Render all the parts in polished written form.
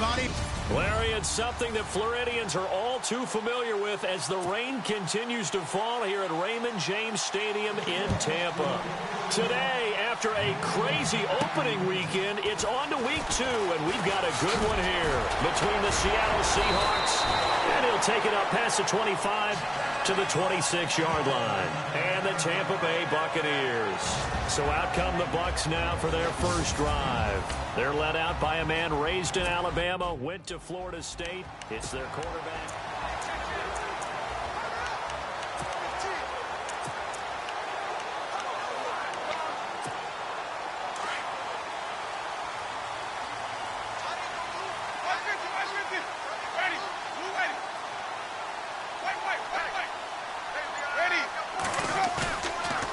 everybody. Larry, it's something that Floridians are all too familiar with as the rain continues to fall here at Raymond James Stadium in Tampa. Today, after a crazy opening weekend, it's on to week 2, and we've got a good one here between the Seattle Seahawks, and he'll take it up past the 25 to the 26-yard line, and the Tampa Bay Buccaneers. So out come the Bucs now for their first drive. They're led out by a man raised in Alabama, went to Florida State. It's their quarterback.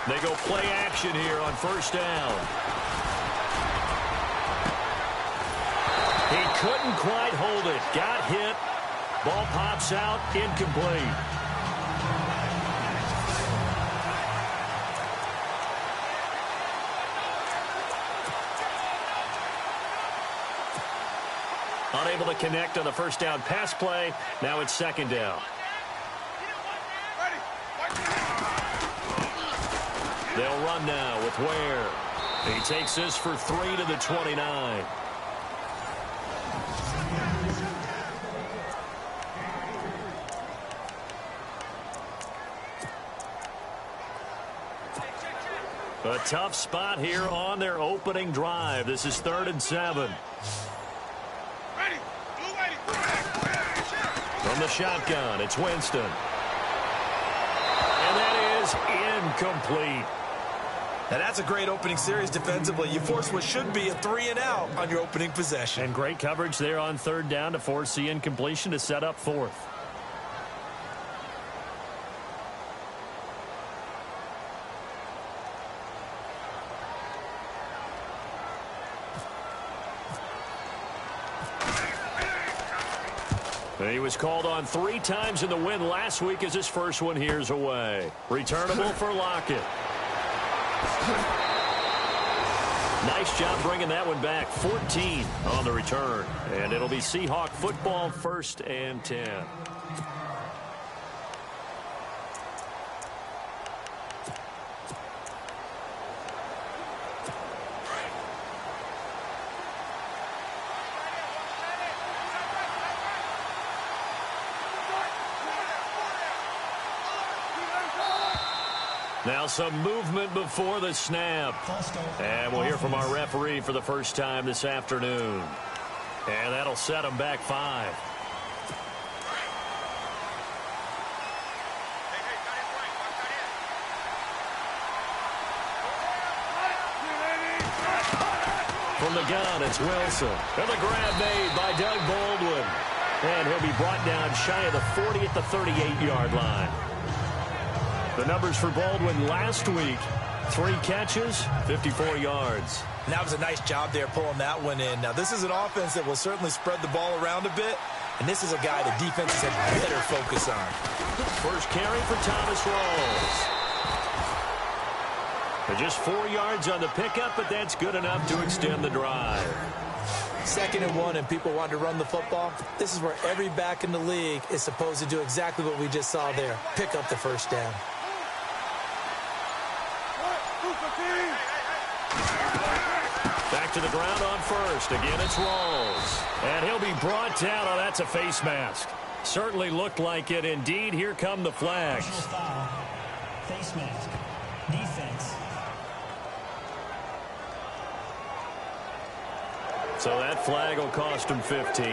They go play action here on first down. He couldn't quite hold it. Got hit. Ball pops out. Incomplete. Unable to connect on the first down pass play. Now it's second down. They'll run now with Ware. He takes this for 3 to the 29. A tough spot here on their opening drive. This is 3rd and 7. From the shotgun, it's Winston. And that is incomplete. Now that's a great opening series defensively. You force what should be a 3-and-out on your opening possession. And great coverage there on 3rd down to force the incompletion to set up 4th. He was called on 3 times in the win last week as his first one here's away. Returnable for Lockett. Nice job bringing that one back. 14 on the return. And it'll be Seahawk football, 1st and 10. Now some movement before the snap. And we'll hear from our referee for the first time this afternoon. And that'll set them back 5. From the gun, it's Wilson. And the grab made by Doug Baldwin. And he'll be brought down shy of the 40 at the 38-yard line. The numbers for Baldwin last week, 3 catches, 54 yards. And that was a nice job there pulling that one in. Now, this is an offense that will certainly spread the ball around a bit, and this is a guy the defense had better focus on. First carry for Thomas Rawls. Just 4 yards on the pickup, but that's good enough to extend the drive. 2nd and 1, and people want to run the football. This is where every back in the league is supposed to do exactly what we just saw there, pick up the first down. Back to the ground on first. Again, it's Rawls. And he'll be brought down. Oh, that's a face mask. Certainly looked like it. Indeed, here come the flags. Face mask. Defense. So that flag will cost him 15.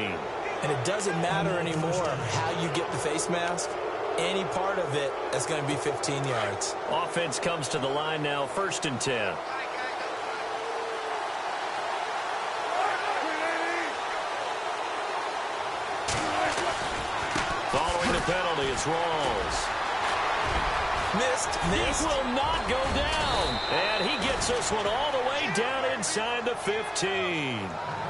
And it doesn't matter anymore how you get the face mask. Any part of it, that's going to be 15 yards. Offense comes to the line now, 1st and 10. Following the penalty, it's Rawls. Missed. This will not go down. And he gets this one all the way down inside the 15.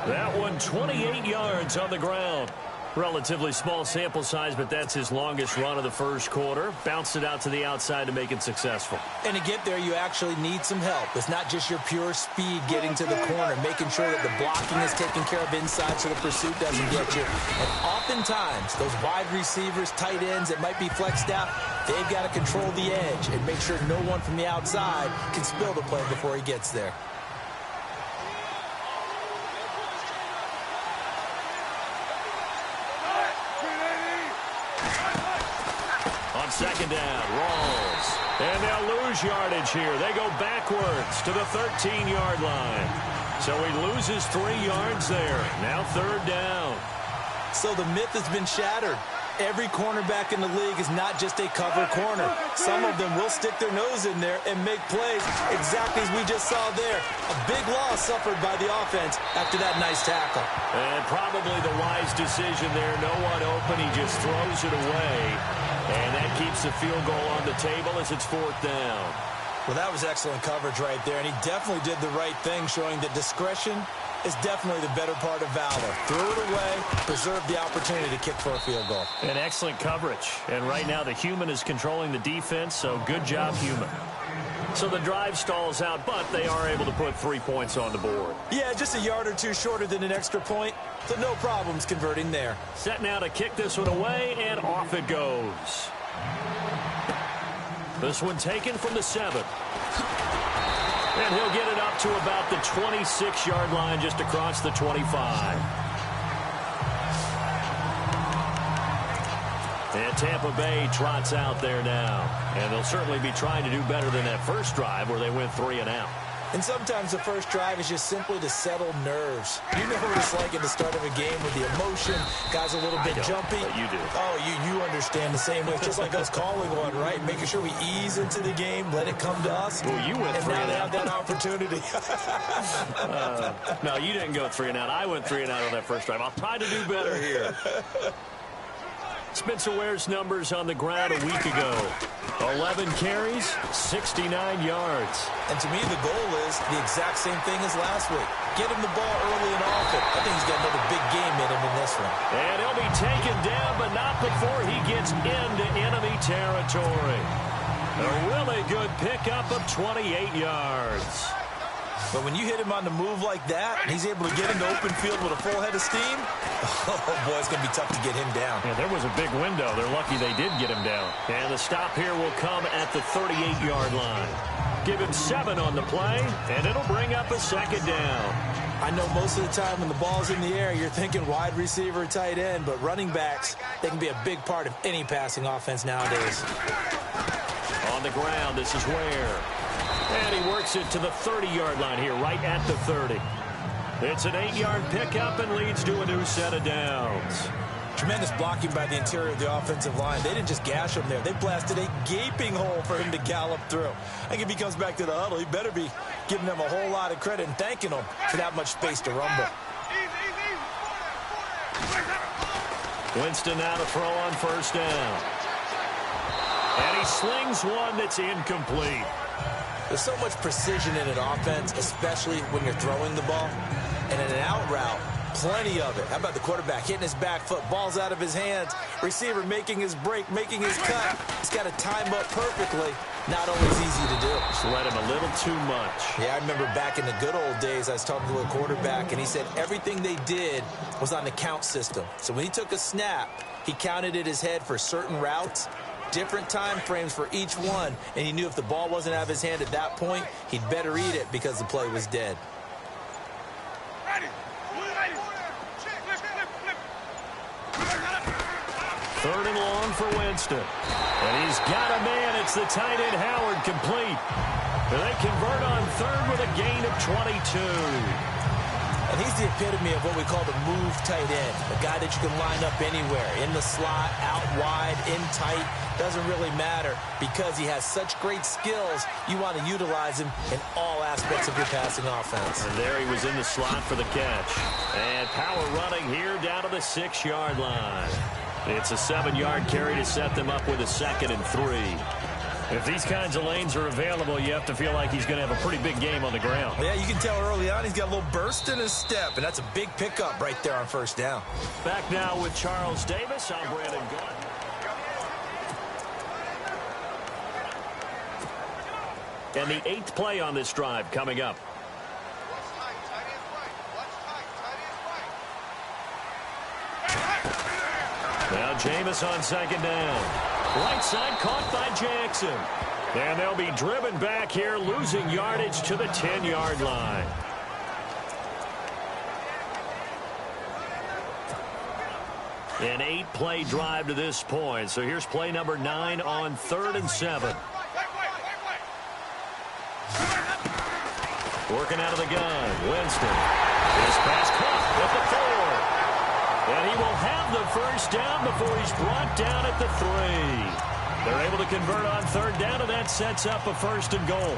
That one 28 yards on the ground. Relatively small sample size, but that's his longest run of the first quarter. Bounced it out to the outside to make it successful. And to get there, you actually need some help. It's not just your pure speed getting to the corner, making sure that the blocking is taken care of inside so the pursuit doesn't get you. And oftentimes, those wide receivers, tight ends that might be flexed out, they've got to control the edge and make sure no one from the outside can spill the play before he gets there. Second down, rolls. And they'll lose yardage here. They go backwards to the 13-yard line. So he loses 3 yards there. Now third down. So the myth has been shattered. Every cornerback in the league is not just a cover corner. Some of them will stick their nose in there and make plays exactly as we just saw there. A big loss suffered by the offense after that nice tackle. And probably the wise decision there. No one open. He just throws it away. And that keeps the field goal on the table as it's fourth down. Well, that was excellent coverage right there, and he definitely did the right thing, showing that discretion is definitely the better part of valor. Threw it away, preserved the opportunity to kick for a field goal. And excellent coverage. And right now the human is controlling the defense, so good job, human. So the drive stalls out, but they are able to put 3 points on the board. Yeah, just a yard or two shorter than an extra point, so no problems converting there. Set now to kick this one away, and off it goes. This one taken from the 7. And he'll get it up to about the 26-yard line, just across the 25. And Tampa Bay trots out there now. And they'll certainly be trying to do better than that first drive where they went 3 and out. And sometimes the first drive is just simply to settle nerves. You know what it's like at the start of a game with the emotion. Guys a little bit jumpy. But you do. Oh, you understand the same way. It's just like us calling one, right? Making sure we ease into the game, let it come to us. Well, you went and 3 now and they out. have that opportunity. No, you didn't go 3 and out. I went 3 and out on that first drive. I'll try to do better here. Spencer Ware's numbers on the ground a week ago. 11 carries, 69 yards. And to me, the goal is the exact same thing as last week. Get him the ball early and often. I think he's got another big game in him in this one. And he'll be taken down, but not before he gets into enemy territory. A really good pickup of 28 yards. But when you hit him on the move like that, and he's able to get into open field with a full head of steam, oh, boy, it's going to be tough to get him down. Yeah, there was a big window. They're lucky they did get him down. And the stop here will come at the 38-yard line. Give him 7 on the play, and it'll bring up a second down. I know most of the time when the ball's in the air, you're thinking wide receiver, tight end, but running backs, they can be a big part of any passing offense nowadays. On the ground, this is Ware. And he works it to the 30-yard line here, right at the 30. It's an 8-yard pickup and leads to a new set of downs. Tremendous blocking by the interior of the offensive line. They didn't just gash him there. They blasted a gaping hole for him to gallop through. I think if he comes back to the huddle, he better be giving them a whole lot of credit and thanking them for that much space to rumble. Winston now to throw on first down. And he slings one that's incomplete. There's so much precision in an offense, especially when you're throwing the ball. And in an out route, plenty of it. How about the quarterback hitting his back foot, ball's out of his hands, receiver making his break, making his cut. He's got to time up perfectly. Not always easy to do. Just let him a little too much. Yeah, I remember back in the good old days, I was talking to a quarterback, and he said everything they did was on the count system. So when he took a snap, he counted in his head for certain routes, different time frames for each one, and he knew if the ball wasn't out of his hand at that point, he'd better eat it because the play was dead. Third and long for Winston. And he's got a man. It's the tight end Howard, complete. And they convert on third with a gain of 22. And he's the epitome of what we call the move tight end. A guy that you can line up anywhere. In the slot, out wide, in tight. Doesn't really matter because he has such great skills. You want to utilize him in all aspects of your passing offense. And there he was in the slot for the catch. And power running here down to the 6-yard line. It's a 7-yard carry to set them up with a 2nd and 3. If these kinds of lanes are available, you have to feel like he's going to have a pretty big game on the ground. Yeah, you can tell early on he's got a little burst in his step, and that's a big pickup right there on first down. Back now with Charles Davis. I'm Brandon Gordon. And the 8th play on this drive coming up. Now Jameis on second down. Right side caught by Jackson. And they'll be driven back here, losing yardage to the 10-yard line. An 8-play drive to this point. So here's play number 9 on 3rd and 7. Working out of the gun. Winston. His pass caught at the 4. And he will have the first down before he's brought down at the 3. They're able to convert on 3rd down, and that sets up a 1st and goal.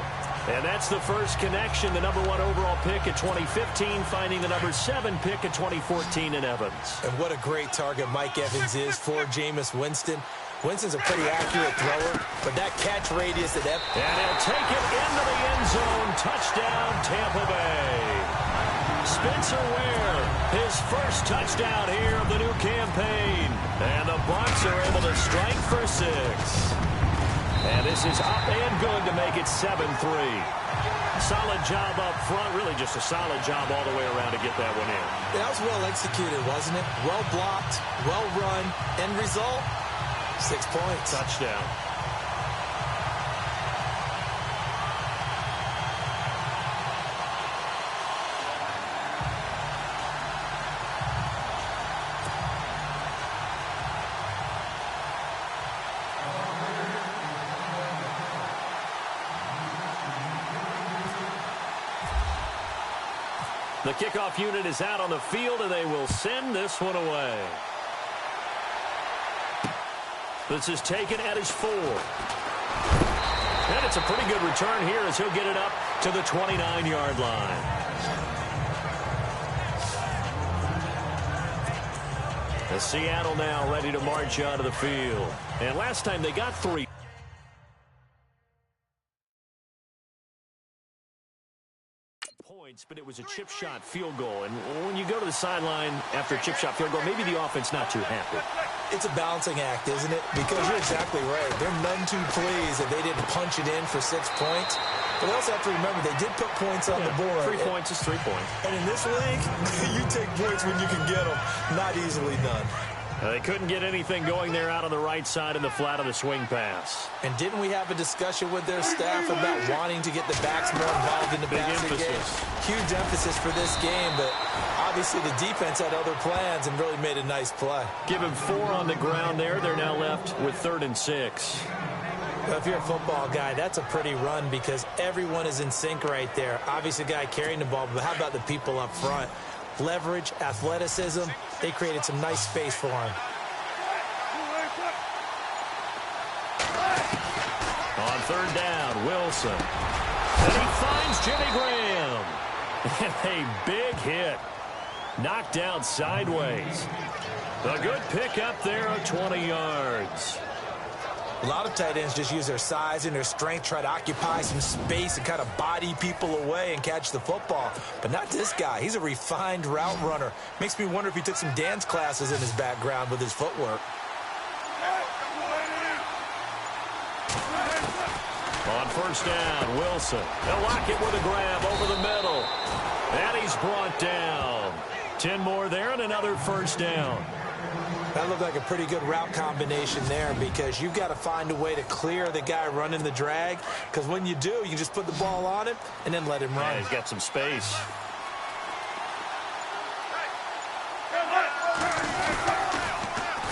And that's the first connection, the number 1 overall pick at 2015, finding the number 7 pick at 2014 in Evans. And what a great target Mike Evans is for Jameis Winston. Winston's a pretty accurate thrower, but that catch radius at Evans. And he'll take it into the end zone. Touchdown, Tampa Bay. Spencer Ware, his first touchdown here of the new campaign. And the Bucs are able to strike for 6. And this is up and good to make it 7-3. Solid job up front. Really just a solid job all the way around to get that one in. That was well executed, wasn't it? Well blocked, well run. End result, 6 points. Touchdown. The kickoff unit is out on the field, and they will send this one away. This is taken at his 4. And it's a pretty good return here as he'll get it up to the 29-yard line. As Seattle now ready to march out of the field. And last time they got 3 points, but it was a chip shot field goal. And when you go to the sideline after a chip shot field goal, maybe the offense not too happy. It's a balancing act, isn't it? Because you're exactly right. They're none too pleased that they didn't punch it in for 6 points. But they also have to remember they did put points on the board. 3 points is 3 points. And in this league, you take points when you can get them. Not easily done. They couldn't get anything going there out on the right side in the flat of the swing pass. And didn't we have a discussion with their staff about wanting to get the backs more involved in the passing game? Huge emphasis for this game, but obviously the defense had other plans and really made a nice play. Give him 4 on the ground there. They're now left with 3rd and 6. Well, if you're a football guy, that's a pretty run because everyone is in sync right there. Obviously, the guy carrying the ball, but how about the people up front? Leverage, athleticism, they created some nice space for him. On 3rd down, Wilson. And he finds Jimmy Graham. And a big hit. Knocked down sideways. A good pick up there of 20 yards. A lot of tight ends just use their size and their strength, try to occupy some space and kind of body people away and catch the football. But not this guy. He's a refined route runner. Makes me wonder if he took some dance classes in his background with his footwork. On 1st down, Wilson. They'll lock it with a grab over the middle. And he's brought down. 10 more there and another 1st down. That looked like a pretty good route combination there because you've got to find a way to clear the guy running the drag because when you do, you just put the ball on him and then let him run. Yeah, he's got some space.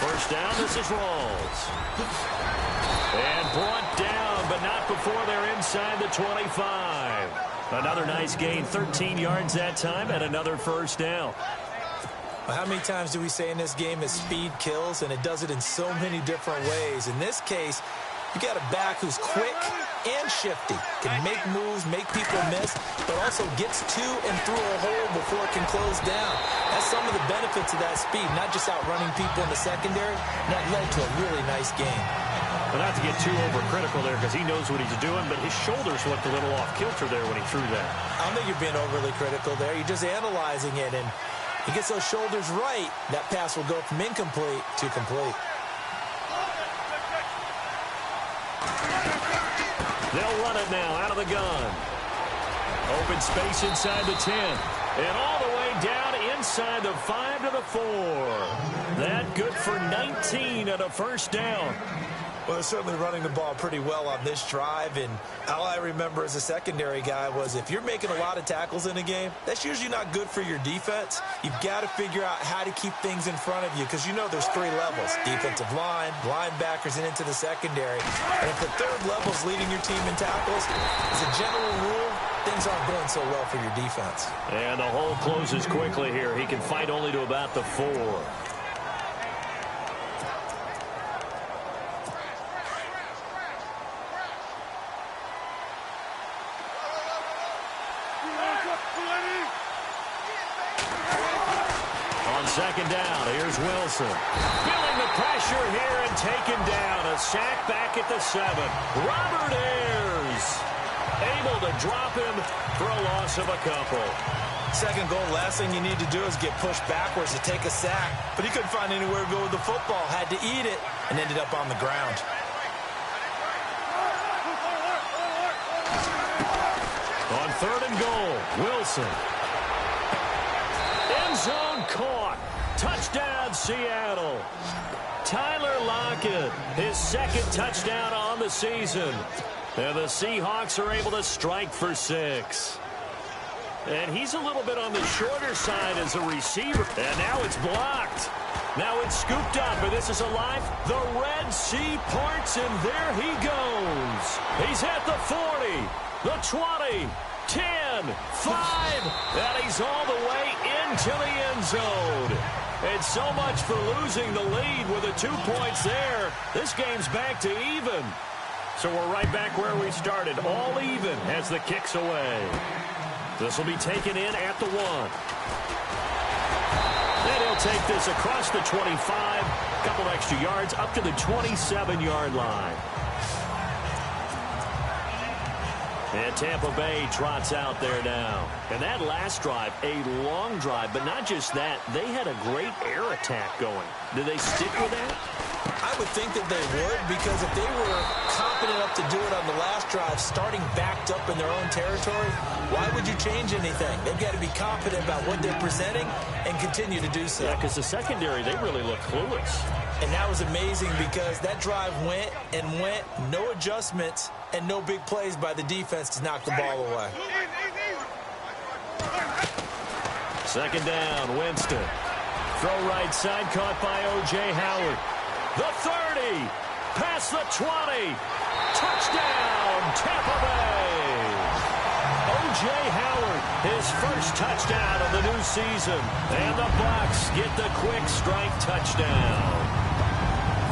First down, this is Rawls. And brought down, but not before they're inside the 25. Another nice gain, 13 yards that time, and another 1st down. Well, how many times do we say in this game that speed kills, and it does it in so many different ways? In this case, you got a back who's quick and shifty, can make moves, make people miss, but also gets to and through a hole before it can close down. That's some of the benefits of that speed, not just outrunning people in the secondary, and that led to a really nice game. Well, not to get too overcritical there because he knows what he's doing, but his shoulders looked a little off kilter there when he threw that. I don't think you're being overly critical there. You're just analyzing it, and he gets those shoulders right. That pass will go from incomplete to complete. They'll run it now out of the gun. Open space inside the 10. And all the way down inside the 5 to the 4. That good for 19 and a first down. Well, they're certainly running the ball pretty well on this drive, and all I remember as a secondary guy was if you're making a lot of tackles in a game, that's usually not good for your defense. You've got to figure out how to keep things in front of you because you know there's 3 levels, defensive line, linebackers, and into the secondary. And if the third level's leading your team in tackles, as a general rule, things aren't going so well for your defense. And the hole closes quickly here. He can fight only to about the 4. Second down, here's Wilson. Feeling the pressure here and taken down. A sack back at the 7. Robert Ayers able to drop him for a loss of a couple. Second goal, last thing you need to do is get pushed backwards to take a sack. But he couldn't find anywhere to go with the football. Had to eat it and ended up on the ground. On 3rd and goal, Wilson. End zone caught. Touchdown, Seattle. Tyler Lockett, his 2nd touchdown on the season. And the Seahawks are able to strike for 6. And he's a little bit on the shorter side as a receiver. And now it's blocked. Now it's scooped up, and this is alive. The Red Sea parts, and there he goes. He's at the 40, the 20, 10, 5, and he's all the way into the end zone. And so much for losing the lead with the 2 points there. This game's back to even. So we're right back where we started, all even as the kick's away. This will be taken in at the 1. Then he'll take this across the 25, a couple extra yards up to the 27-yard line. And Tampa Bay trots out there now. And that last drive, a long drive, but not just that. They had a great air attack going. Do they stick with that? I would think that they would, because if they were confident enough to do it on the last drive, starting backed up in their own territory, why would you change anything? They've got to be confident about what they're presenting and continue to do so. Yeah, because the secondary, they really look clueless. And that was amazing because that drive went and went, no adjustments, and no big plays by the defense to knock the ball away. Second down, Winston. Throw right side, caught by O.J. Howard. The 30, past the 20. Touchdown, Tampa Bay. O.J. Howard, his first touchdown of the new season. And the Bucs get the quick strike touchdown.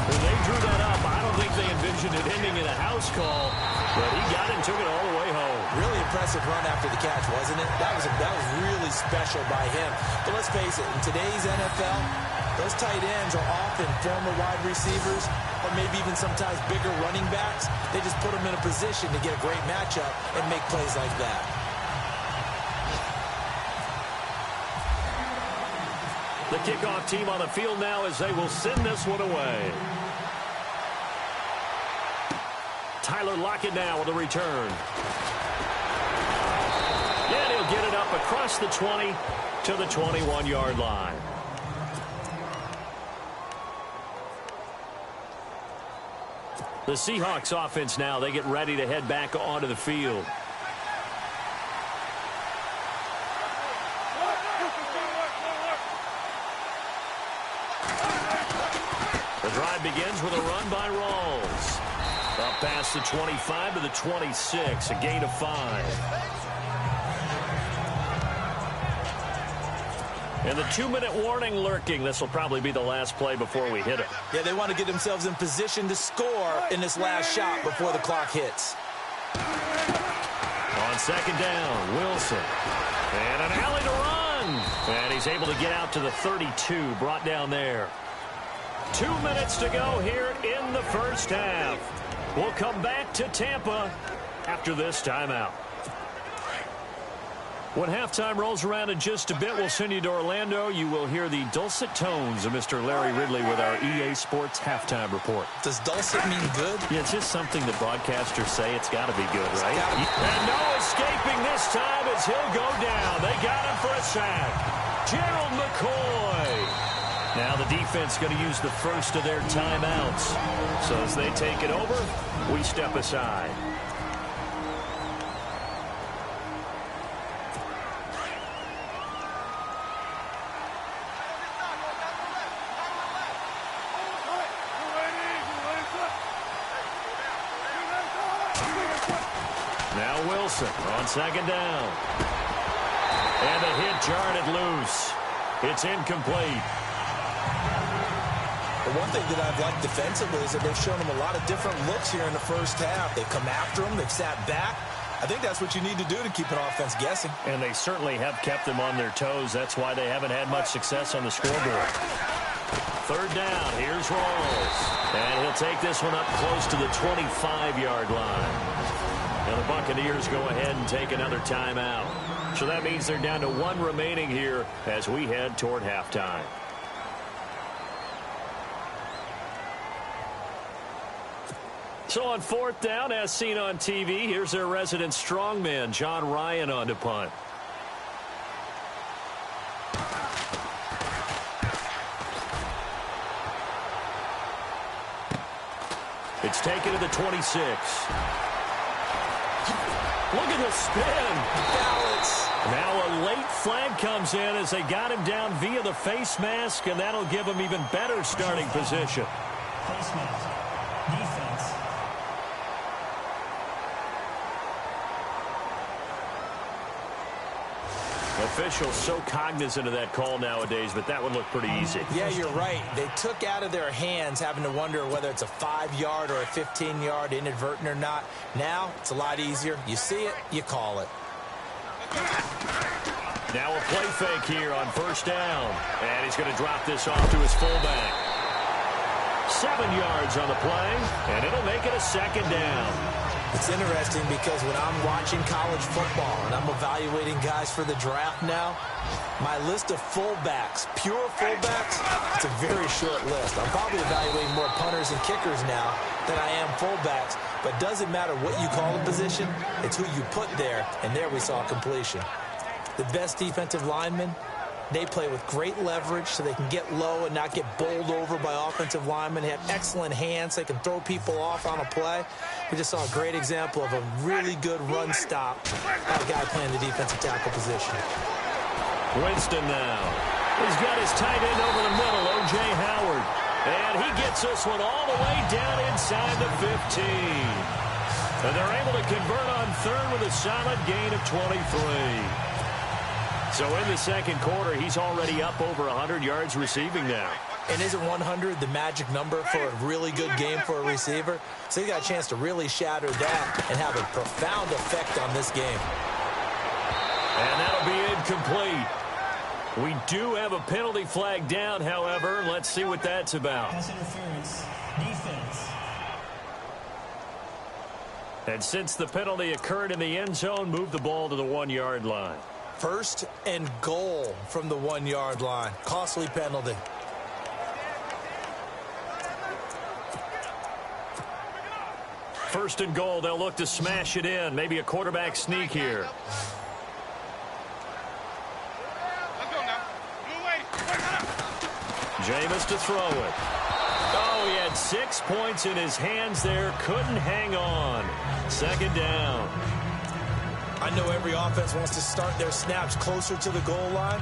When they drew that up, I don't think they envisioned it ending in a house call, but he got it and took it all the way home. Really impressive run after the catch, wasn't it? That was really special by him. But let's face it, in today's NFL, those tight ends are often former wide receivers or maybe even sometimes bigger running backs. They just put them in a position to get a great matchup and make plays like that. The kickoff team on the field now as they will send this one away. Tyler Lockett now with a return. And he'll get it up across the 20 to the 21-yard line. The Seahawks offense now, they get ready to head back onto the field. The drive begins with a run by Rawls. Up past the 25 to the 26, a gain of 5. And the 2-minute warning lurking. This will probably be the last play before we hit it. Yeah, they want to get themselves in position to score in this last shot before the clock hits. On second down, Wilson. And an alley to run. And he's able to get out to the 32, brought down there. 2 minutes to go here in the first half. We'll come back to Tampa after this timeout. When halftime rolls around in just a bit, we'll send you to Orlando. You will hear the dulcet tones of Mr. Larry Ridley with our EA Sports halftime report. Does dulcet mean good? Yeah, it's just something that broadcasters say. It's got to be good, right? And no escaping this time as he'll go down. They got him for a sack. Gerald McCoy. Now the defense going to use the first of their timeouts. So as they take it over, we step aside. Now Wilson on second down. And the hit jarred it loose. It's incomplete. The one thing that I've liked defensively is that they've shown him a lot of different looks here in the first half. They've come after him. They've sat back. I think that's what you need to do to keep an offense guessing. And they certainly have kept them on their toes. That's why they haven't had much success on the scoreboard. Third down. Here's Rawls. And he'll take this one up close to the 25-yard line. And the Buccaneers go ahead and take another timeout. So that means they're down to one remaining here as we head toward halftime. So on fourth down, as seen on TV, here's their resident strongman, John Ryan, on to punt. It's taken to the 26. Look at the spin. Balance. Now a late flag comes in as they got him down via the face mask, and that'll give him even better starting position. Face mask. Defense. Officials so cognizant of that call nowadays, but that would look pretty easy. Yeah, you're right. They took out of their hands having to wonder whether it's a 5-yard or a 15-yard inadvertent or not. Now it's a lot easier. You see it, you call it. Now a play fake here on first down. And he's going to drop this off to his fullback. 7 yards on the play, and it'll make it a second down. It's interesting because when I'm watching college football and I'm evaluating guys for the draft now, my list of fullbacks, pure fullbacks, it's a very short list. I'm probably evaluating more punters and kickers now than I am fullbacks, but it doesn't matter what you call a position, it's who you put there, and there we saw completion. The best defensive linemen, they play with great leverage so they can get low and not get bowled over by offensive linemen. They have excellent hands. They can throw people off on a play. We just saw a great example of a really good run stop by a guy playing the defensive tackle position. Winston now. He's got his tight end over the middle, O.J. Howard. And he gets this one all the way down inside the 15. And they're able to convert on third with a solid gain of 23. So in the second quarter, he's already up over 100 yards receiving now. And isn't 100 the magic number for a really good game for a receiver? So he got a chance to really shatter that and have a profound effect on this game. And that'll be incomplete. We do have a penalty flag down, however. Let's see what that's about. Pass interference. Defense. And since the penalty occurred in the end zone, move the ball to the 1-yard line. First and goal from the 1-yard line. Costly penalty. First and goal, they'll look to smash it in. Maybe a quarterback sneak here. Jameis to throw it. Oh, he had 6 points in his hands there. Couldn't hang on. Second down. I know every offense wants to start their snaps closer to the goal line,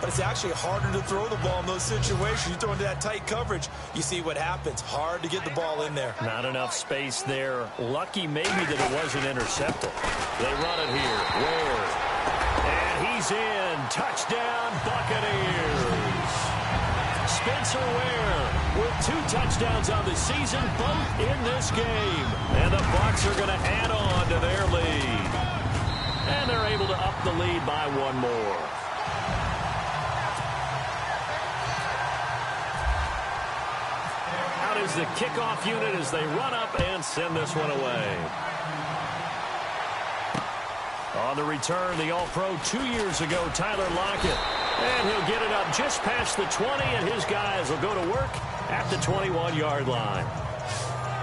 but it's actually harder to throw the ball in those situations. You throw into that tight coverage, you see what happens. Hard to get the ball in there. Not enough space there. Lucky maybe that it wasn't intercepted. They run it here. Ware. And he's in. Touchdown, Buccaneers. Spencer Ware with 2 touchdowns on the season, both in this game. And the Bucs are going to add on to their lead. And they're able to up the lead by 1 more. as the kickoff unit as they run up and send this one away. On the return, the All-Pro 2 years ago, Tyler Lockett. And he'll get it up just past the 20, and his guys will go to work at the 21-yard line.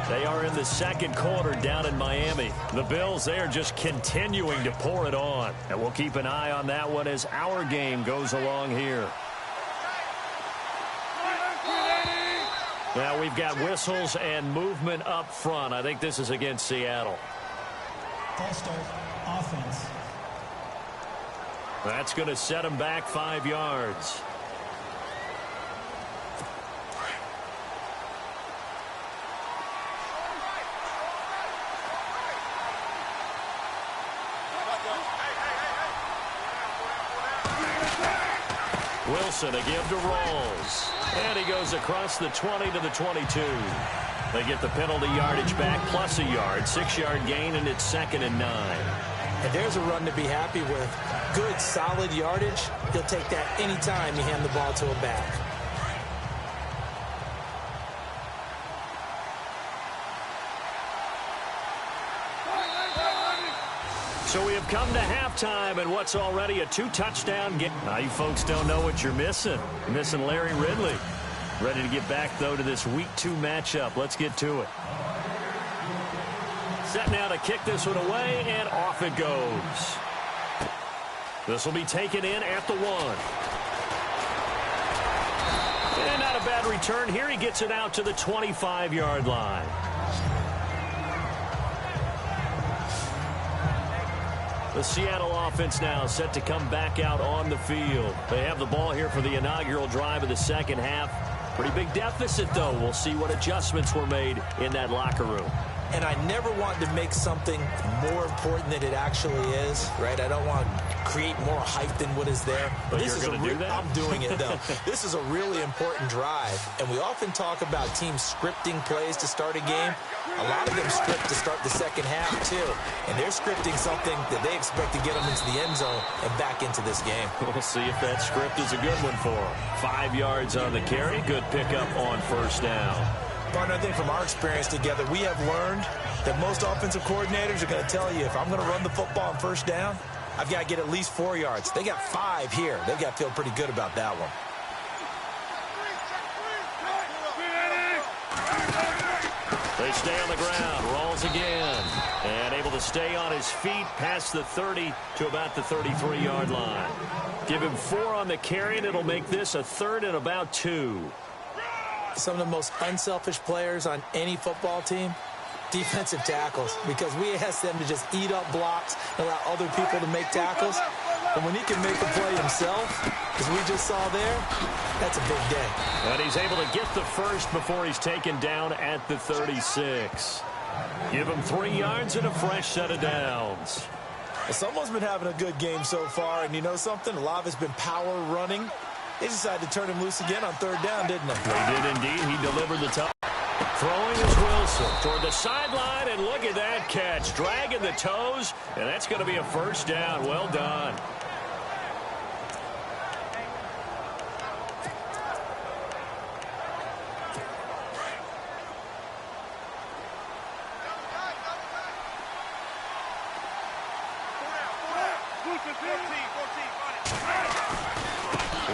They are in the second quarter down in Miami. The Bills, they are just continuing to pour it on. And we'll keep an eye on that one as our game goes along here. Now we've got whistles and movement up front. I think this is against Seattle. False start, offense. That's going to set him back 5 yards. Wilson, a give to Rawls. And he goes across the 20 to the 22. They get the penalty yardage back plus a yard. 6-yard gain, and it's 2nd and 9. And there's a run to be happy with. Good, solid yardage. He'll take that anytime you hand the ball to a back. So we have come to halftime, and what's already a 2-touchdown game. Now, you folks don't know what you're missing. You're missing Larry Ridley. Ready to get back, though, to this Week 2 matchup. Let's get to it. Set now to kick this one away, and off it goes. This will be taken in at the 1. And not a bad return here. He gets it out to the 25-yard line. The Seattle offense now set to come back out on the field. They have the ball here for the inaugural drive of the second half. Pretty big deficit, though. We'll see what adjustments were made in that locker room. And I never want to make something more important than it actually is, right? I don't want to create more hype than what is there. But you're going to do that? I'm doing it, though. This is a really important drive, and we often talk about teams scripting plays to start a game. A lot of them script to start the second half, too. And they're scripting something that they expect to get them into the end zone and back into this game. We'll see if that script is a good one for them. 5 yards on the carry. Good pickup on first down. Partner, I think from our experience together, we have learned that most offensive coordinators are going to tell you, if I'm going to run the football on first down, I've got to get at least 4 yards. They got 5 here. They've got to feel pretty good about that one. They stay on the ground. Rawls again. And able to stay on his feet past the 30 to about the 33-yard line. Give him 4 on the carry, and it'll make this a 3rd and about 2. Some of the most unselfish players on any football team, defensive tackles, because we ask them to just eat up blocks and allow other people to make tackles. But when he can make a play himself, as we just saw there, that's a big day. And he's able to get the first before he's taken down at the 36. Give him 3 yards and a fresh set of downs. Well, someone's been having a good game so far, and you know something? A lot of it's been power running. They decided to turn him loose again on 3rd down, didn't they? They did indeed. He delivered the top. Throwing is Wilson toward the sideline, and look at that catch. Dragging the toes, and that's going to be a first down. Well done.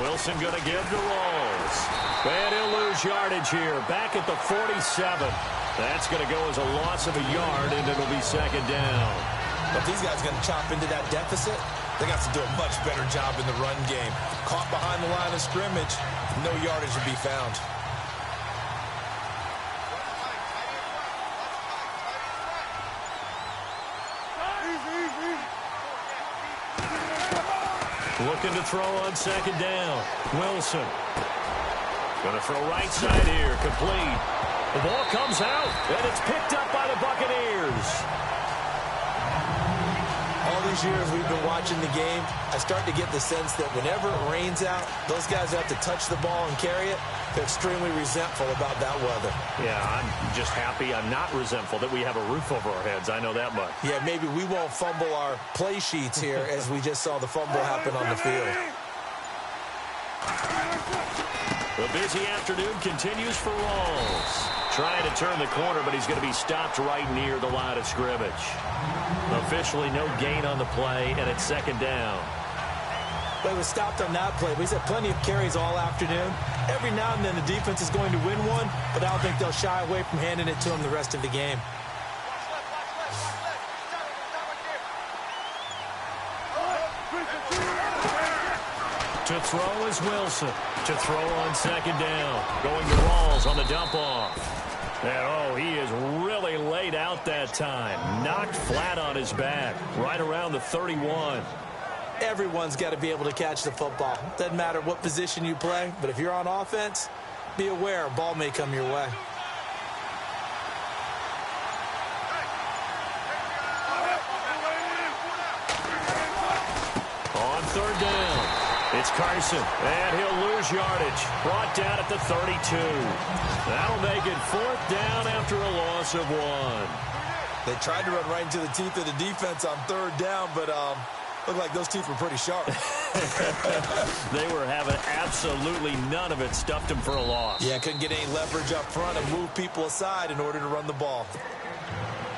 Wilson going to give to Rawls. And he'll lose yardage here. Back at the 47. That's going to go as a loss of a yard, and it'll be 2nd down. But these guys are going to chop into that deficit. They got to do a much better job in the run game. Caught behind the line of scrimmage, no yardage to be found. Looking to throw on 2nd down. Wilson. Going to throw right side here. Complete. The ball comes out, and it's picked up by the Buccaneers. All these years we've been watching the game, I start to get the sense that whenever it rains out, those guys have to touch the ball and carry it. They're extremely resentful about that weather. Yeah, I'm just happy. I'm not resentful that we have a roof over our heads. I know that much. Yeah, maybe we won't fumble our play sheets here as we just saw the fumble happen on the field. The busy afternoon continues for Rawls. Trying to turn the corner, but he's going to be stopped right near the line of scrimmage. Officially no gain on the play, and it's second down. But he was stopped on that play. But he's had plenty of carries all afternoon. Every now and then the defense is going to win one, but I don't think they'll shy away from handing it to him the rest of the game. To throw is Wilson. To throw on second down. Going to Rawls on the dump-off. And, he is really laid out that time. Knocked flat on his back. Right around the 31. Everyone's got to be able to catch the football. Doesn't matter what position you play, but if you're on offense, be aware a ball may come your way. On third down. It's Carson, and he'll lose yardage. Brought down at the 32. That'll make it fourth down after a loss of 1. They tried to run right into the teeth of the defense on third down, but looked like those teeth were pretty sharp. They were having absolutely none of it. Stuffed him for a loss. Yeah, couldn't get any leverage up front and move people aside in order to run the ball.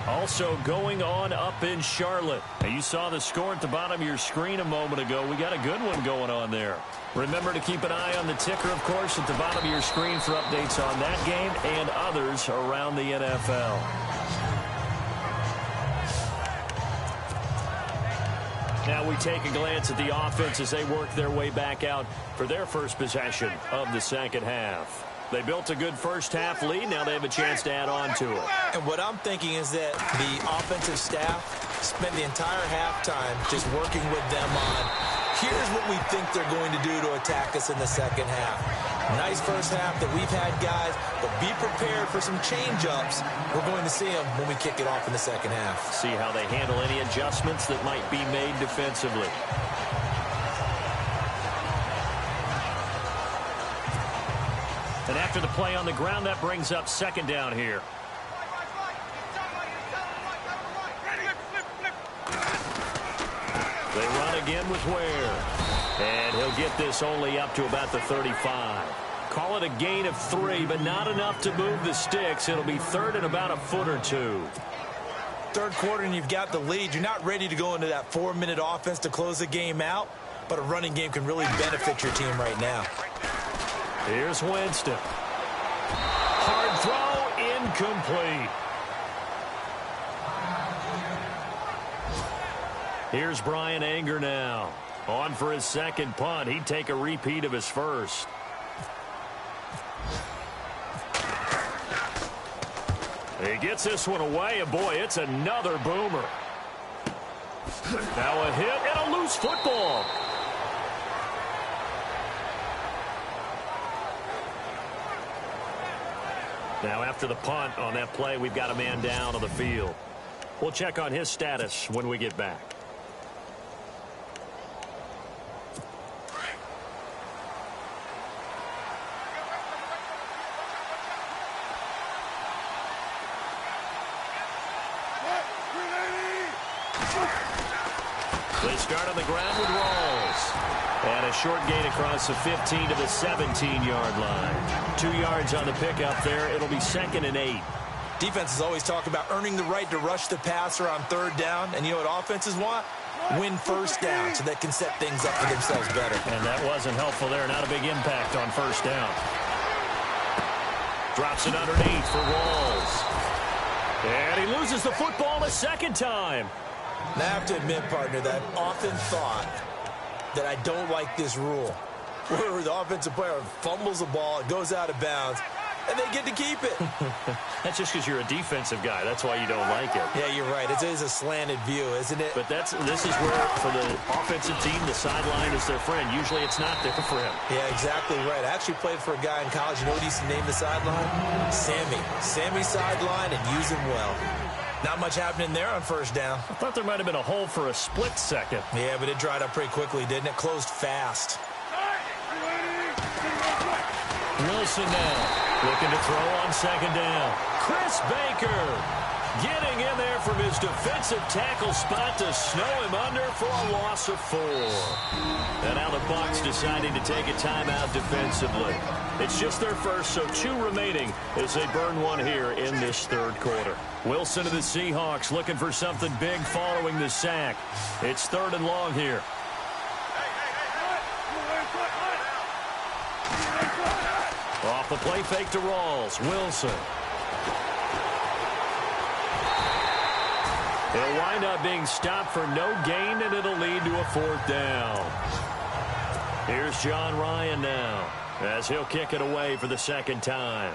Also going on up in Charlotte. Now, you saw the score at the bottom of your screen a moment ago. We got a good one going on there. Remember to keep an eye on the ticker, of course, at the bottom of your screen for updates on that game and others around the NFL. Now we take a glance at the offense as they work their way back out for their first possession of the second half. They built a good first-half lead. Now they have a chance to add on to it. And what I'm thinking is that the offensive staff spent the entire halftime just working with them on, here's what we think they're going to do to attack us in the second half. Nice first half that we've had, guys, but be prepared for some change-ups. We're going to see them when we kick it off in the second half. See how they handle any adjustments that might be made defensively. And after the play on the ground, that brings up second down here. They run again with Ware. And he'll get this only up to about the 35. Call it a gain of 3, but not enough to move the sticks. It'll be third and about a foot or two. Third quarter and you've got the lead. You're not ready to go into that 4-minute offense to close the game out, but a running game can really benefit your team right now. Here's Winston. Hard throw, incomplete. Here's Brian Anger now. On for his second punt. He'd take a repeat of his first. He gets this one away, and boy, it's another boomer. Now a hit and a loose football. Now after the punt on that play, we've got a man down on the field. We'll check on his status when we get back. They start on the ground with Rawls. And a short gain across the 15 to the 17-yard line. 2 yards on the pickup there. It'll be second and 8. Defenses always talk about earning the right to rush the passer on third down. And you know what offenses want? Win first down so they can set things up for themselves better. And that wasn't helpful there. Not a big impact on first down. Drops it underneath for Rawls. And he loses the football a second time. And I have to admit, partner, that I've often thought that I don't like this rule, where the offensive player fumbles the ball, it goes out of bounds, and they get to keep it. That's just because you're a defensive guy. That's why you don't like it. Yeah, you're right. It is a slanted view, isn't it? But this is where, for the offensive team, the sideline is their friend. Usually it's not there for him. Yeah, exactly right. I actually played for a guy in college. You know what he used to name the sideline? Sammy. Sammy sideline, and use him well. Not much happening there on first down. I thought there might have been a hole for a split second. Yeah, but it dried up pretty quickly, didn't it? Closed fast. Wilson now looking to throw on second down. Chris Baker. Getting in there from his defensive tackle spot to snow him under for a loss of 4. And now the Bucs deciding to take a timeout defensively. It's just their first, so 2 remaining as they burn one here in this third quarter. Wilson of the Seahawks looking for something big following the sack. It's 3rd and long here. Off the play fake to Rawls. Wilson. He'll wind up being stopped for no gain, and it'll lead to a 4th down. Here's John Ryan now, as he'll kick it away for the 2nd time.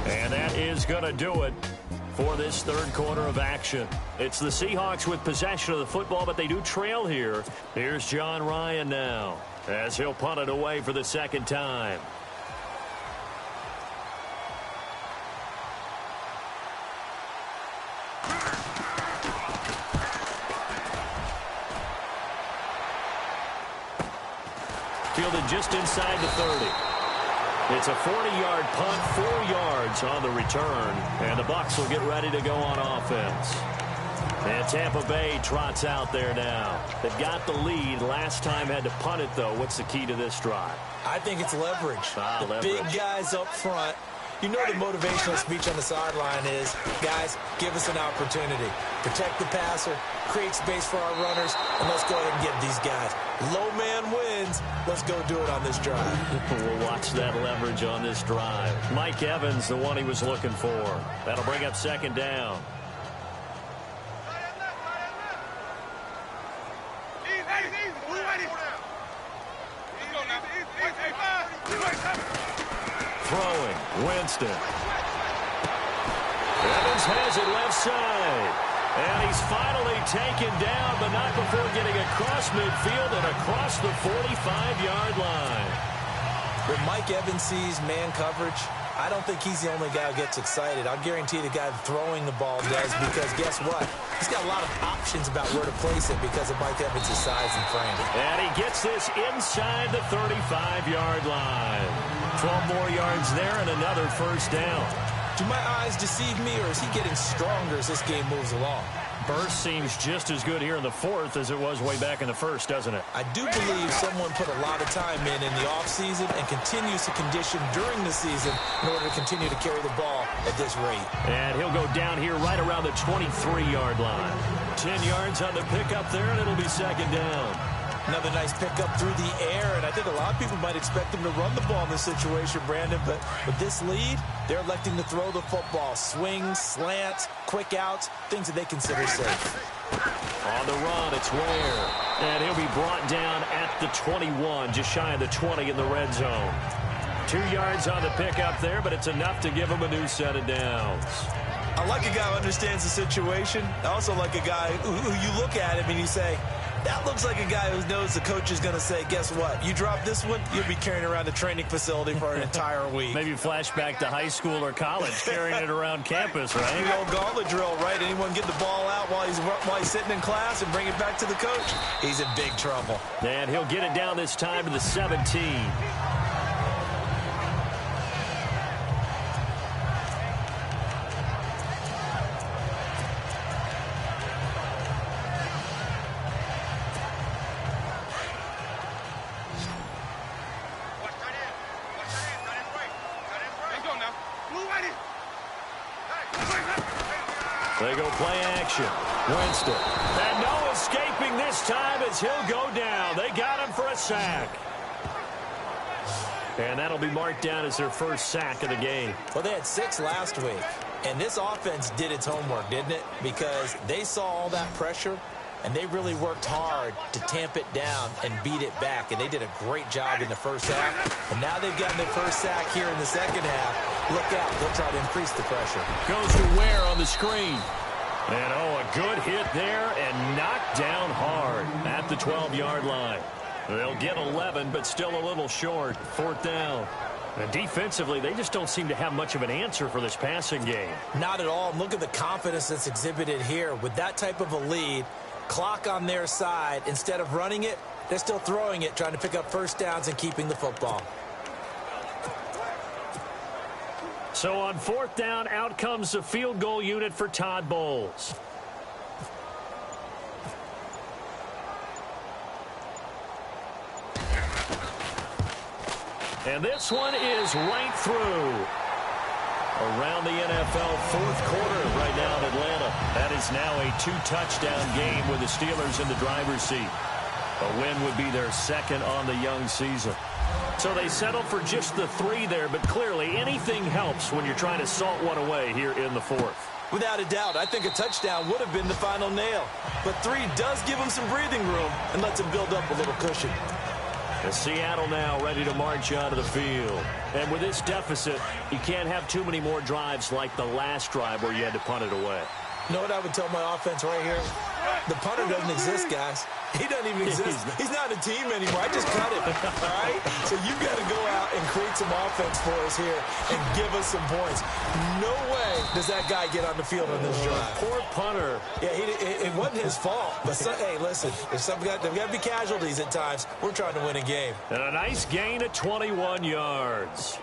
And that is going to do it for this third quarter of action. It's the Seahawks with possession of the football, but they do trail here. Here's John Ryan now, as he'll punt it away for the 2nd time. Fielded just inside the 30. It's a 40-yard punt, 4 yards on the return, and the Bucs will get ready to go on offense. And Tampa Bay trots out there now. They've got the lead. Last time had to punt it, though. What's the key to this drive? I think it's leverage. Big guys up front. You know the motivational speech on the sideline is, guys, give us an opportunity. Protect the passer, create space for our runners, and let's go ahead and get these guys. Low man wins. Let's go do it on this drive. We'll watch that leverage on this drive. Mike Evans, the one he was looking for. That'll bring up 2nd down. Throwing, Winston. Evans has it left side. And he's finally taken down, but not before getting across midfield and across the 45-yard line. When Mike Evans sees man coverage, I don't think he's the only guy who gets excited. I'll guarantee the guy throwing the ball does, because guess what? He's got a lot of options about where to place it because of Mike Evans' size and frame. And he gets this inside the 35-yard line. 12 more yards there and another 1st down. Do my eyes deceive me, or is he getting stronger as this game moves along? Burst seems just as good here in the 4th as it was way back in the 1st, doesn't it? I do believe someone put a lot of time in the offseason and continues to condition during the season in order to continue to carry the ball at this rate. And he'll go down here right around the 23-yard line. 10 yards on the pickup there, and it'll be 2nd down. Another nice pickup through the air, and I think a lot of people might expect him to run the ball in this situation, Brandon, but with this lead, they're electing to throw the football. Swings, slants, quick outs, things that they consider safe. On the run, it's Ware, and he'll be brought down at the 21, just shy of the 20 in the red zone. 2 yards on the pickup there, but it's enough to give him a new set of downs. I like a guy who understands the situation. I also like a guy who you look at him and you say, that looks like a guy who knows the coach is going to say, guess what? You drop this one, you'll be carrying around the training facility for an entire week. Maybe flashback to high school or college, carrying it around campus, right? The old gauntlet drill, right? Anyone get the ball out while he's sitting in class and bring it back to the coach? He's in big trouble. And he'll get it down this time to the 17. They go play action. Winston. And no escaping this time as he'll go down. They got him for a sack. And that'll be marked down as their first sack of the game. Well, they had 6 last week. And this offense did its homework, didn't it? Because they saw all that pressure, and they really worked hard to tamp it down and beat it back. And they did a great job in the first half. And now they've gotten their first sack here in the second half. Look out. They'll try to increase the pressure. Goes to Ware on the screen. And, a good hit there and knocked down hard at the 12-yard line. They'll get 11, but still a little short. 4th down. And defensively, they just don't seem to have much of an answer for this passing game. Not at all. Look at the confidence that's exhibited here. With that type of a lead, clock on their side, instead of running it, They're still throwing it, trying to pick up first downs and keeping the football. So on 4th down, out comes the field goal unit for Todd Bowles. And this one is right through. Around the NFL 4th quarter right now in Atlanta. That is now a 2-touchdown game with the Steelers in the driver's seat. A win would be their 2nd on the young season. So they settled for just the 3 there, but clearly anything helps when you're trying to salt one away here in the 4th. Without a doubt, I think a touchdown would have been the final nail. But 3 does give them some breathing room and lets them build up a little cushion. And Seattle now ready to march onto the field. And with this deficit, you can't have too many more drives like the last drive where you had to punt it away. You know what I would tell my offense right here? The punter doesn't exist, guys. He doesn't even exist. He's not a team anymore. I just cut him, all right? So you've got to go out and create some offense for us here and give us some points. No way does that guy get on the field on this drive. Poor punter. Yeah, it wasn't his fault. But, hey, listen, there's got to be casualties at times. We're trying to win a game. And a nice gain of 21 yards.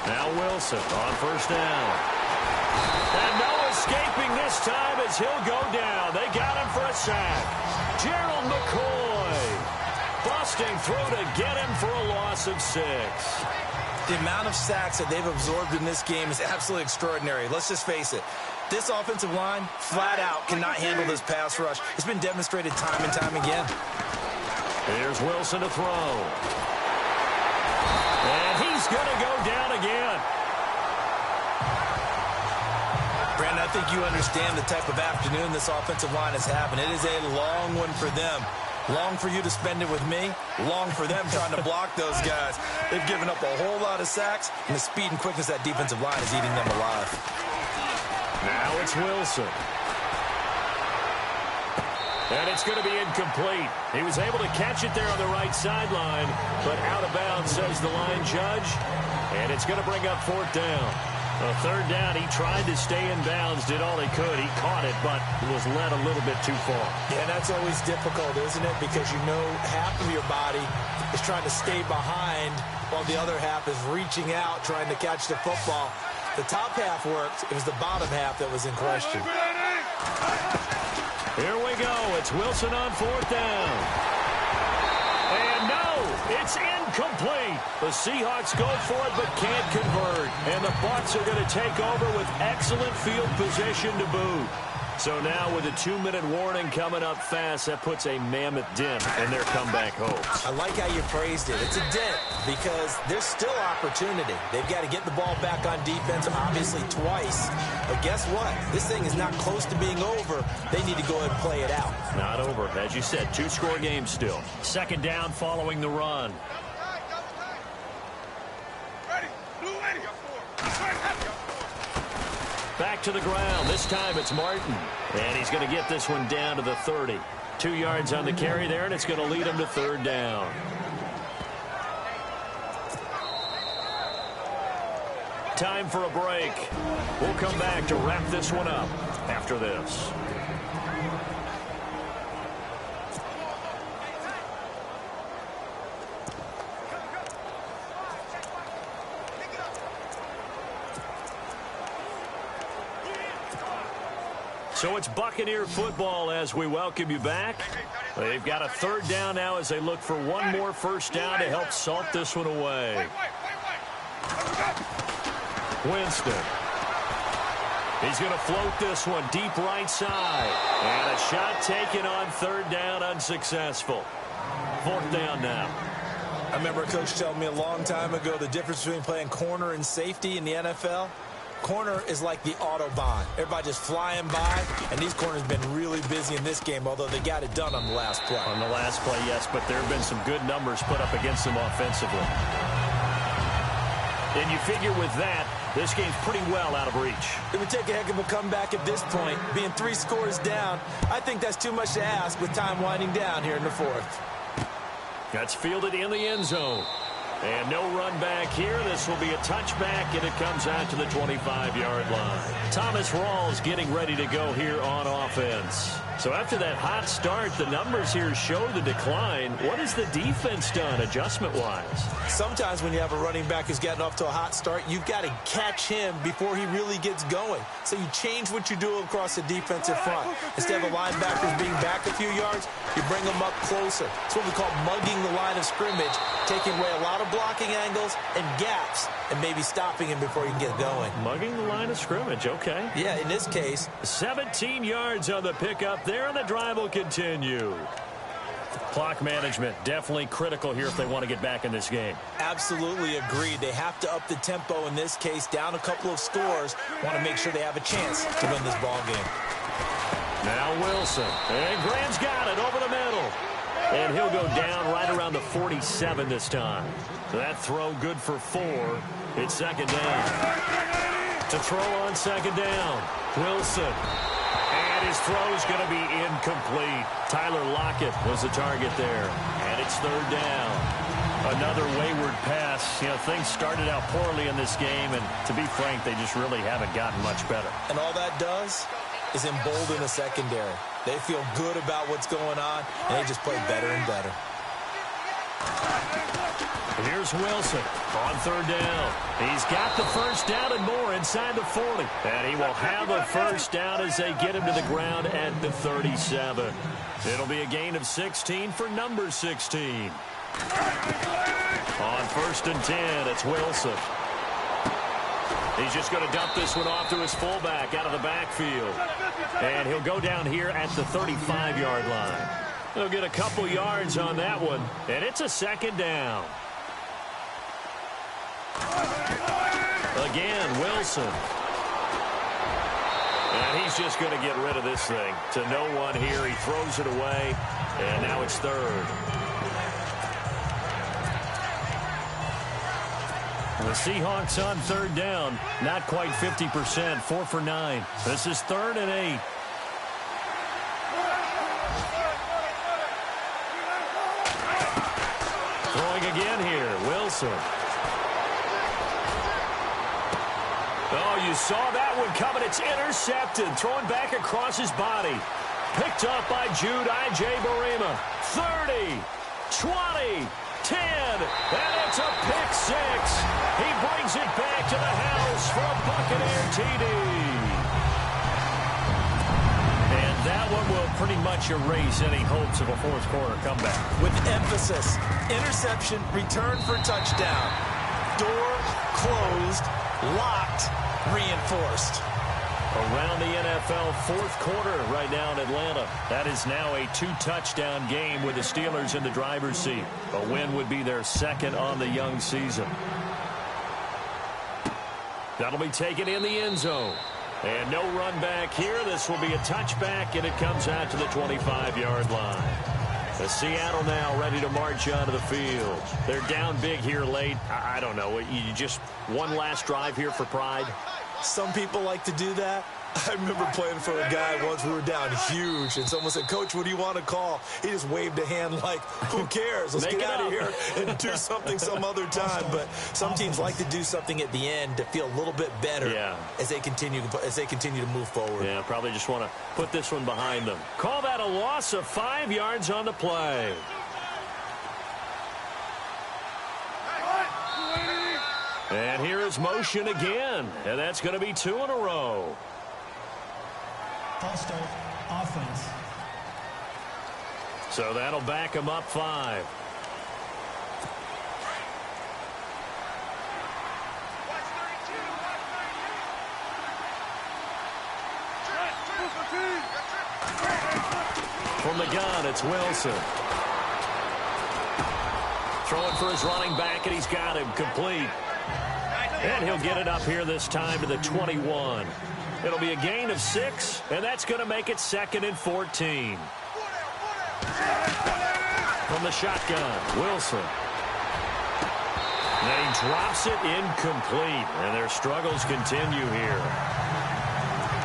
Now Wilson on 1st down. And no escaping this time as he'll go down. They got him for a sack. Gerald McCoy busting through to get him for a loss of 6. The amount of sacks that they've absorbed in this game is absolutely extraordinary. Let's just face it. This offensive line, flat out, cannot handle this pass rush. It's been demonstrated time and time again. Here's Wilson to throw. And he's going to go down again. Brandon, I think you understand the type of afternoon this offensive line is having. It is a long one for them. Long for you to spend it with me. Long for them trying to block those guys. They've given up a whole lot of sacks, and the speed and quickness of that defensive line is eating them alive. Now it's Wilson. And it's going to be incomplete. He was able to catch it there on the right sideline, but out of bounds, says the line judge. And it's going to bring up 4th down. A 3rd down, he tried to stay in bounds, did all he could. He caught it, but was led a little bit too far. Yeah, that's always difficult, isn't it? Because you know half of your body is trying to stay behind while the other half is reaching out, trying to catch the football. The top half worked. It was the bottom half that was in question. Here we go. It's Wilson on 4th down. And no, it's incomplete. The Seahawks go for it but can't convert. And the Bucs are going to take over with excellent field position to boot. So now with a 2-minute warning coming up fast, that puts a mammoth dent in their comeback hopes. I like how you phrased it. It's a dent because there's still opportunity. They've got to get the ball back on defense, obviously twice. But guess what? This thing is not close to being over. They need to go ahead and play it out. Not over. As you said, 2-score game still. 2nd down following the run. Back to the ground. This time it's Martin. And he's going to get this one down to the 30. 2 yards on the carry there, and it's going to lead him to 3rd down. Time for a break. We'll come back to wrap this one up after this. So it's Buccaneer football as we welcome you back. They've got a 3rd down now as they look for one more 1st down to help salt this one away. Winston. He's going to float this one deep right side. And a shot taken on 3rd down, unsuccessful. 4th down now. I remember a coach telling me a long time ago the difference between playing corner and safety in the NFL. Corner is like the Autobahn. Everybody just flying by, and these corners have been really busy in this game, although they got it done on the last play. On the last play, yes, but there have been some good numbers put up against them offensively. And you figure with that, this game's pretty well out of reach. It would take a heck of a comeback at this point. Being 3 scores down, I think that's too much to ask with time winding down here in the 4th. That's fielded in the end zone. And no run back here. This will be a touchback, and it comes out to the 25-yard line. Thomas Rawls getting ready to go here on offense. So after that hot start, the numbers here show the decline. What has the defense done adjustment-wise? Sometimes when you have a running back who's getting off to a hot start, you've got to catch him before he really gets going. So you change what you do across the defensive front. Instead of the linebackers being back a few yards, you bring them up closer. It's what we call mugging the line of scrimmage, taking away a lot of blocking angles and gaps and maybe stopping him before he can get going. Mugging the line of scrimmage, okay. Yeah, in this case. 17 yards on the pickup there, and the drive will continue. Clock management, definitely critical here if they want to get back in this game. Absolutely agreed. They have to up the tempo in this case, down a couple of scores. Want to make sure they have a chance to win this ball game. Now Wilson, and Graham's got it over the middle. And he'll go down right around the 47 this time. That throw good for 4. It's second down. To throw on second down, Wilson. And his throw's going to be incomplete. Tyler Lockett was the target there. And it's third down. Another wayward pass. You know, things started out poorly in this game, and to be frank, they just really haven't gotten much better. And all that does is embolden the secondary. They feel good about what's going on, and they just play better and better. Here's Wilson on third down. He's got the first down and more inside the 40. And he will have a first down as they get him to the ground at the 37. It'll be a gain of 16 for number 16. On first and 10, it's Wilson. He's just going to dump this one off to his fullback out of the backfield. And he'll go down here at the 35-yard line. He'll get a couple yards on that one, and it's a second down. Again, Wilson. And he's just going to get rid of this thing to no one here. He throws it away, and now it's third. The Seahawks on third down, not quite 50%, 4 for 9. This is 3rd and 8. Throwing again here, Wilson. Oh, you saw that one coming. It's intercepted. Throwing back across his body. Picked up by Jude Barima. 30, 20, 10, and it's a pick 6. He brings it back to the house for a Buccaneer TD. And that one will pretty much erase any hopes of a fourth quarter comeback. With emphasis, interception, return for touchdown. Door closed, locked, reinforced. Around the NFL fourth quarter right now in Atlanta. That is now a 2-touchdown game with the Steelers in the driver's seat. A win would be their second on the young season. That'll be taken in the end zone. And no run back here. This will be a touchback, and it comes out to the 25-yard line. The Seattle now ready to march onto the field. They're down big here late. I don't know. You just one last drive here for pride? Some people like to do that. I remember playing for a guy once. We were down huge, and someone said, "Coach, what do you want to call?" He just waved a hand like, "Who cares? Let's get out of here and do something some other time." But some teams like to do something at the end to feel a little bit better as they continue to move forward. Yeah, probably just want to put this one behind them. Call that a loss of 5 yards on the play. And here is motion again, and that's going to be 2 in a row. False start, offense. So that'll back him up 5. From the gun, it's Wilson. Throwing for his running back, and he's got him complete. And he'll get it up here this time to the 21. It'll be a gain of 6, and that's going to make it 2nd and 14. From the shotgun, Wilson. Then he drops it incomplete, and their struggles continue here.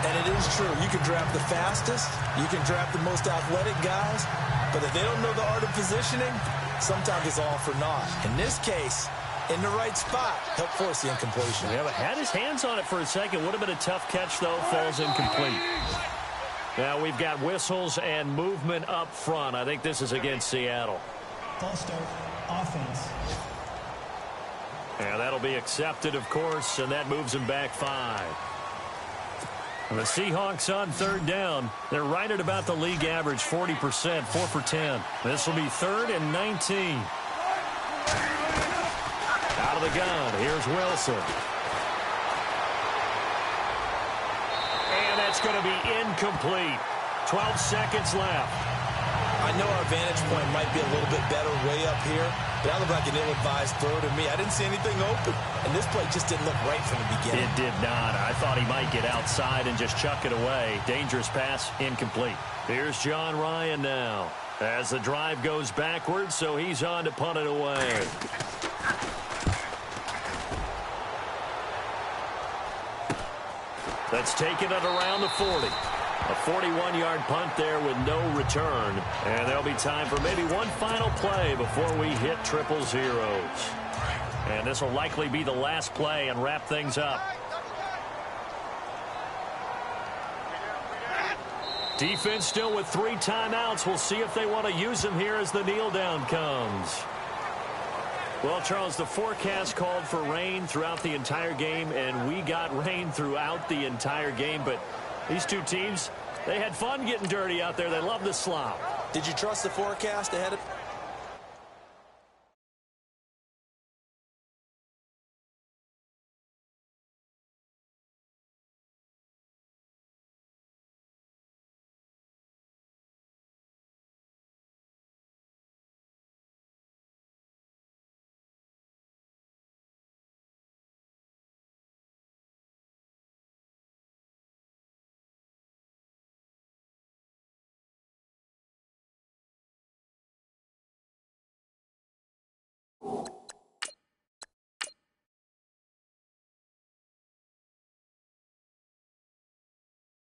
And it is true. You can draft the fastest. You can draft the most athletic guys. But if they don't know the art of positioning, sometimes it's all for naught. In this case, in the right spot. Help force the incompletion. Yeah, but had his hands on it for a second. Would have been a tough catch, though. Falls incomplete. Now we've got whistles and movement up front. I think this is against Seattle. False start, offense. Yeah, that'll be accepted, of course, and that moves him back 5. And the Seahawks on third down. They're right at about the league average, 40%, 4 for 10. This will be 3rd and 19. Out of the gun, here's Wilson. And that's going to be incomplete. 12 seconds left. I know our vantage point might be a little bit better way up here, but that looked like an ill-advised throw to me. I didn't see anything open, and this play just didn't look right from the beginning. It did not. I thought he might get outside and just chuck it away. Dangerous pass, incomplete. Here's John Ryan now as the drive goes backwards, so he's on to punt it away. That's taken it around the 40. A 41-yard punt there with no return. And there'll be time for maybe one final play before we hit triple zeros. And this will likely be the last play and wrap things up. Defense still with 3 timeouts. We'll see if they want to use them here as the kneel down comes. Well, Charles, the forecast called for rain throughout the entire game, and we got rain throughout the entire game. But these two teams, they had fun getting dirty out there. They love the slop. Did you trust the forecast ahead of